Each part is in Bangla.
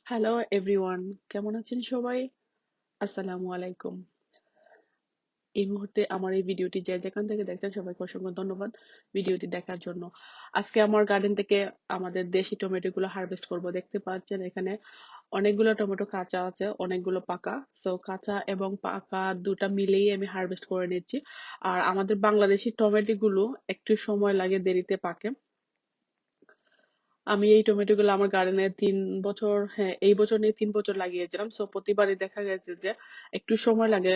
হ্যালো এভরিওয়ান, কেমন আছেন সবাই? আসসালামু আলাইকুম। এই মুহূর্তে আমার এই ভিডিওটি যে যেখান থেকে দেখছেন সবাইকে অসংখ্য ধন্যবাদ ভিডিওটি দেখার জন্য। আজকে আমার গার্ডেন থেকে আমাদের দেশি টমেটো গুলো হারভেস্ট করব। দেখতে পাচ্ছেন এখানে অনেকগুলো টমেটো কাঁচা আছে, অনেকগুলো পাকা। সো কাঁচা এবং পাকা দুটা মিলেই আমি হারভেস্ট করে নিচ্ছি। আর আমাদের বাংলাদেশি টমেটো গুলো একটু সময় লাগে, দেরিতে পাকে। আমি এই টমেটো গুলো আমার গার্ডেনে 3 বছর, হ্যাঁ এই বছর নিয়ে 3 বছর লাগিয়েছিলাম। সো প্রতিবারই দেখা গেছে যে একটু সময় লাগে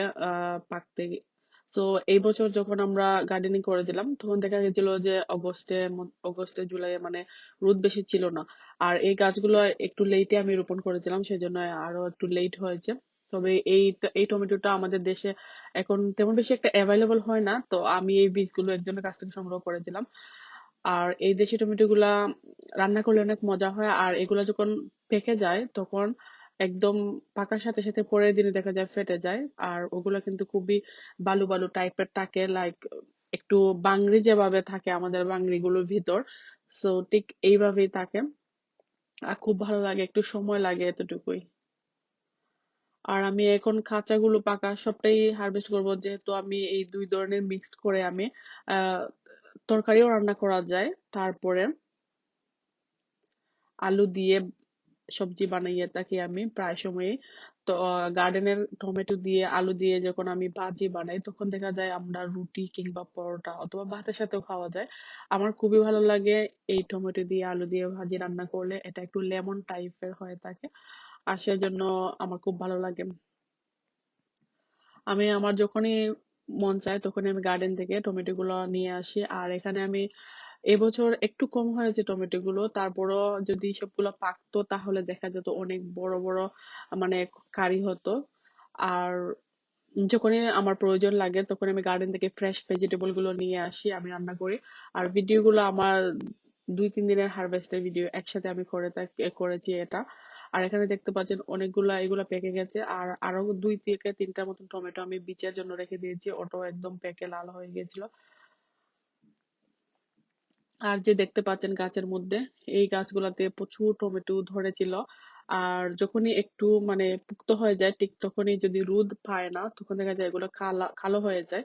পাকতে। তো এই বছর যখন আমরা গার্ডেনিং করেছিলাম তখন দেখা গেছিল যে অগস্টে জুলাইয়ে মানে রোদ বেশি ছিল না। আর এই গাছগুলো একটু লেটে আমি রোপণ করেছিলাম, সেজন্য আরো একটু লেট হয়েছে। তবে এই টমেটোটা আমাদের দেশে এখন তেমন বেশি একটা অ্যাভেলেবল হয় না, তো আমি এই বীজগুলো একজনের কাছ থেকে সংগ্রহ করেছিলাম। আর এই দেশি টমেটো গুলা রান্না করলে অনেক মজা হয়। আর এগুলা যখন পেকে যায় তখন একদম পাকার সাথে সাথে পরের দিনে দেখা যায় ফেটে যায়। আর ওগুলা কিন্তু খুবই বালু বালু টাইপের থাকে, লাইক একটু বাংরি যেভাবে থাকে আমাদের বাংরি গুলোর ভিতর, সো ঠিক এইভাবেই থাকে। আর খুব ভালো লাগে, একটু সময় লাগে এতটুকুই। আর আমি এখন কাঁচাগুলো পাকা সবটাই হারভেস্ট করব, যেহেতু আমি এই দুই ধরনের মিক্সড করে আমি আহ তরকারিও রান্না করা যায়। তারপরে আলু দিয়ে সবজি বানাইয়ে থাকি আমি প্রায় সময়। তো গার্ডেনের টমেটো দিয়ে আলু দিয়ে যখন আমি ভাজি বানাই তখন দেখা যায় আমরা রুটি কিংবা পরোটা অথবা ভাতের সাথেও খাওয়া যায়। আমার খুবই ভালো লাগে এই টমেটো দিয়ে আলু দিয়ে ভাজি রান্না করলে। এটা একটু লেমন টাইপের হয়ে থাকে, আর সেজন্য আমার খুব ভালো লাগে। আমি আমার যখনই মন চায় তখনই আমি গার্ডেন থেকে টমেটো গুলো নিয়ে আসি। আর এখানে আমি এবছর একটু কম হয়েছে টমেটো গুলো, তারপরও যদি সবগুলো পাকতো তাহলে দেখা যেত অনেক বড় বড় মানে কারি হতো। আর যখনই আমার প্রয়োজন লাগে তখন আমি গার্ডেন থেকে ফ্রেশ ভেজিটেবল গুলো নিয়ে আসি, আমি রান্না করি। আর ভিডিও গুলো আমার 2-3 দিনের হারভেস্টের ভিডিও একসাথে আমি করেছি এটা। আর এখানে দেখতে পাচ্ছেন অনেকগুলা এগুলা পেকে গেছে, আর আরো 2 থেকে 3টা মতন টমেটো আমি বীজের জন্য রেখে দিয়েছি, ওটাও একদম পেকে লাল হয়ে গেছিল। আর যে দেখতে পাচ্ছেন গাছের মধ্যে, এই গাছগুলাতে প্রচুর টমেটো ধরেছিল। আর যখনই একটু মানে পুক্ত হয়ে যায় ঠিক তখনই যদি রোদ পায় না তখন দেখা যায় এগুলো কালো হয়ে যায়।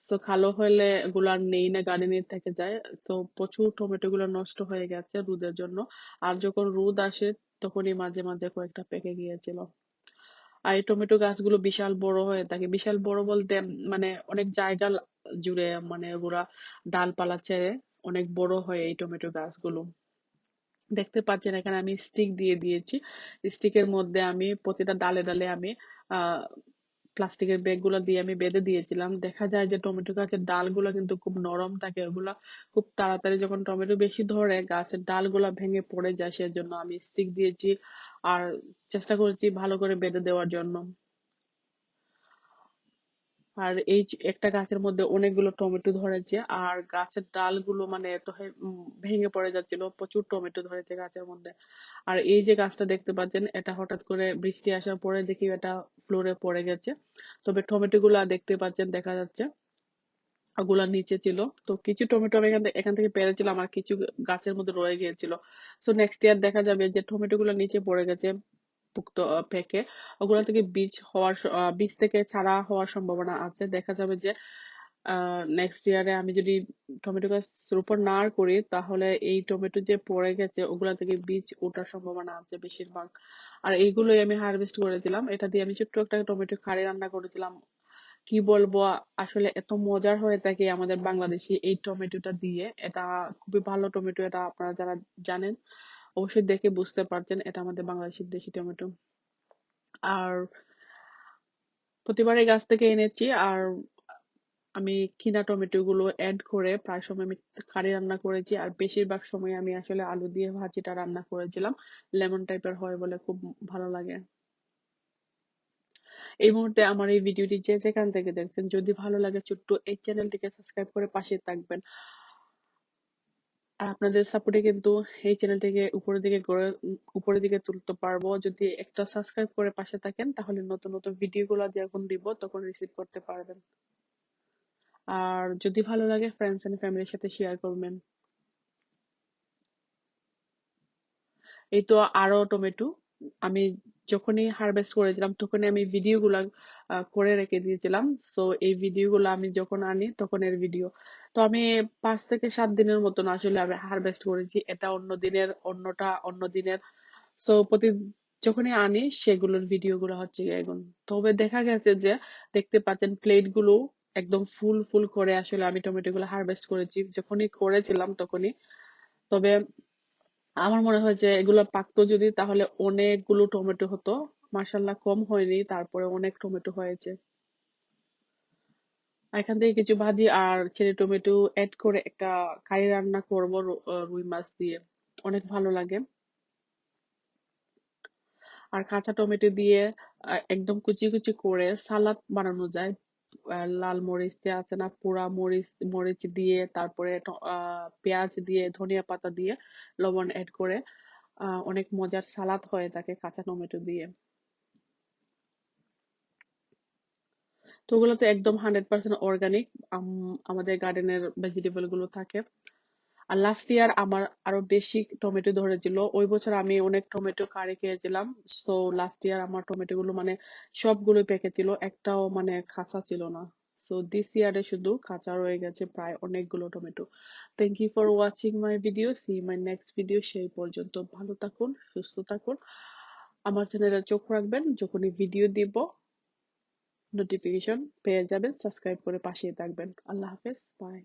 তো কালো হলে এগুলো আর নেই না, গার্ডেনে থেকে যায়। তো প্রচুর টমেটো গুলো নষ্ট হয়ে গেছে রোদের জন্য। আর যখন রোদ আসে তখনই মাঝে মাঝে কয়েকটা পেকে গিয়েছিল। আর এই টমেটো গাছগুলো বিশাল বড় হয়ে থাকে, বিশাল বড় বলতে মানে অনেক জায়গা জুড়ে, মানে ওগুলা ডালপালা ছেড়ে অনেক বড় হয় এই টমেটো গাছগুলো। দেখতে পাচ্ছেন এখানে আমি স্টিক দিয়ে দিয়েছি। স্টিকের মধ্যে আমি প্রতিটা ডালে ডালে আমি আহ প্লাস্টিকের ব্যাগ গুলো দিয়ে আমি বেঁধে দিয়েছিলাম। দেখা যায় যে টমেটো গাছের ডালগুলো কিন্তু খুব নরম থাকে, ওগুলা খুব তাড়াতাড়ি যখন টমেটো বেশি ধরে গাছের ডালগুলা ভেঙে পড়ে যায়, সেজন্য আমি স্টিক দিয়েছি। আর চেষ্টা করেছি ভালো করে বেঁধে দেওয়ার জন্য। আর এই যে একটা গাছের মধ্যে অনেকগুলো টমেটো ধরেছে, আর গাছের ডালগুলো মানে এত ভেঙে পড়ে যাচ্ছিল, প্রচুর টমেটো ধরেছে গাছের মধ্যে। আর এই যে গাছটা দেখতে পাচ্ছেন এটা হঠাৎ করে বৃষ্টি আসার পরে দেখি এটা ফ্লোরে পড়ে গেছে। তবে টমেটো গুলা দেখতে পাচ্ছেন, দেখা যাচ্ছে ওগুলা নিচে ছিল। তো কিছু টমেটো আমি এখান থেকে পেরেছিলাম, আর কিছু গাছের মধ্যে রয়ে গিয়েছিল। সো নেক্সট ইয়ার দেখা যাবে যে টমেটো গুলো নিচে পড়ে গেছে পুক্ত পেকে, ওগুলা থেকে বীজ থেকে ছাড়া হওয়ার সম্ভাবনা আছে। দেখা যাবে যে নেক্সট ইয়ারে আমি যদি টমেটো গাছ রোপণ না করি তাহলে এই টমেটো যে পড়ে গেছে ওগুলা থেকে বীজ ওঠার সম্ভাবনা আছে বেশিরভাগ। আর এইগুলোই আমি হারভেস্ট করেছিলাম, এটা দিয়ে আমি ছোট্ট একটা টমেটো কারি রান্না করেছিলাম। কি বলবো, আসলে এত মজার হয়ে থাকে আমাদের বাংলাদেশি এই টমেটোটা দিয়ে। এটা খুবই ভালো টমেটো, এটা আপনারা যারা জানেন অবশ্যই দেখে বুঝতে পারছেন এটা আমাদের বাংলাদেশের দেশি টমেটো। আর প্রতিবার এই গাছ থেকে এনেছি। আর আমি কিনা টমেটো গুলো অ্যাড করে প্রায় সময় আমি কারি রান্না করেছি, আর বেশিরভাগ সময় আমি আসলে আলু দিয়ে ভাজিটা রান্না করেছিলাম। লেমন টাইপের হয় বলে খুব ভালো লাগে। এই মুহূর্তে আমার এই ভিডিওটি যে যেখান থেকে দেখছেন, যদি ভালো লাগে ছোট্ট এই চ্যানেলটিকে সাবস্ক্রাইব করে পাশে থাকবেন। আর আপনাদের সাপোর্টে কিন্তু এই চ্যানেলটিকে উপরের দিকে তুলতে পারবো। যদি একটা সাবস্ক্রাইব করে পাশে থাকেন তাহলে নতুন নতুন ভিডিও গুলো যখন দিব তখন রিসিভ করতে পারবেন। আর যদি ভালো লাগে ফ্রেন্ডস এন্ড ফ্যামিলির সাথে শেয়ার করবেন। এই তো আরো টমেটো আমি যখনই হারভেস্ট করেছিলাম তখনই আমি ভিডিওগুলা করে রেখে দিয়েছিলাম। সো এই ভিডিওগুলো আমি যখন আনি তখন এর ভিডিও। তো আমি 5 থেকে 7 দিনের মতন আসলে আমি হারভেস্ট করেছি, এটা অন্য দিনের, অন্যটা অন্য দিনের। সো যখনই আনি সেগুলোর ভিডিও গুলো হচ্ছে গিয়ে এখন। তবে দেখা গেছে যে, দেখতে পাচ্ছেন প্লেট গুলো একদম ফুল ফুল করে আসলে আমি টমেটো গুলো হারভেস্ট করেছি, যখনই করেছিলাম তখনই। তবে আমার মনে হয় যে এগুলো পাকতো যদি তাহলে অনেকগুলো টমেটো হতো। মাশাল্লাহ কম হয়নি, তারপরে অনেক টমেটো হয়েছে। এখান থেকে কিছু ভাজি আর চেরি টমেটো এড করে একটা কারি রান্না করবো রুই মাছ দিয়ে, অনেক ভালো লাগে। আর কাঁচা টমেটো দিয়ে একদম কুচি কুচি করে সালাদ বানানো যায়। লাল মরিচ যে আছে না, পোড়া মরিচ মরিচ দিয়ে, তারপরে পেঁয়াজ দিয়ে, ধনিয়া পাতা দিয়ে, লবণ এড করে অনেক মজার সালাদ হয়ে থাকে কাঁচা টমেটো দিয়ে। তো ওগুলো তো একদম 100% অর্গানিক, আমাদের গার্ডেনের ভেজিটেবল গুলো থাকে। আর লাস্ট ইয়ার আমার আরো বেশি টমেটো ধরেছিল, ওই বছর আমি অনেক টমেটো কারি খেয়েছিলাম। সো লাস্ট ইয়ার আমার টমেটো গুলো মানে সবগুলো পেকেছিল, একটাও মানে কাঁচা ছিল না। সো দিস ইয়ারে শুধু কাঁচা রয়ে গেছে প্রায় অনেকগুলো tomato. Thank you for watching my video, see my next video. সেই পর্যন্ত ভালো থাকুন, সুস্থ থাকুন। আমার চ্যানেলে চোখ রাখবেন, যখনই ভিডিও দিব নোটিফিকেশন পেয়ে যাবেন। সাবস্ক্রাইব করে পাশেই থাকবেন। আল্লাহ হাফেজ, বাই।